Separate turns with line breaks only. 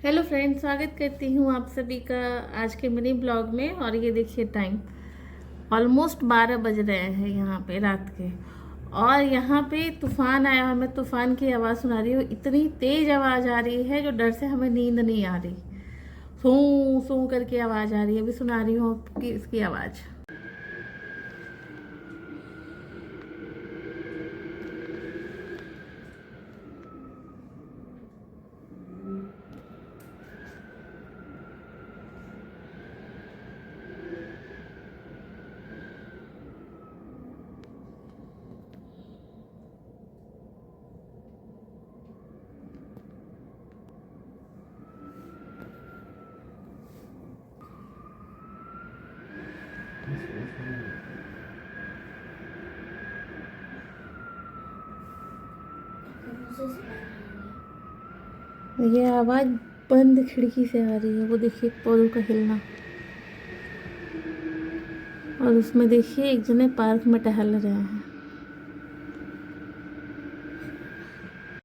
Hello friends, स्वागत करती हूँ आप सभी का आज के मिनी ब्लॉग में। और ये देखिए टाइम ऑलमोस्ट 12 बज रहे हैं यहाँ पे रात के। और यहाँ पे तूफान आया है, मैं तूफान की आवाज़ सुना रही हूँ। इतनी तेज़ आवाज़ आ रही है जो डर से हमें नींद नहीं आ रही। सू सू करके आवाज़ आ रही है। अभी सुना रही हूँ आपकी इसकी आवाज़। ये आवाज़ बंद खिड़की से आ रही है। वो देखिए पौधों का हिलना। और उसमें देखिए एक जने पार्क में टहल रहे हैं।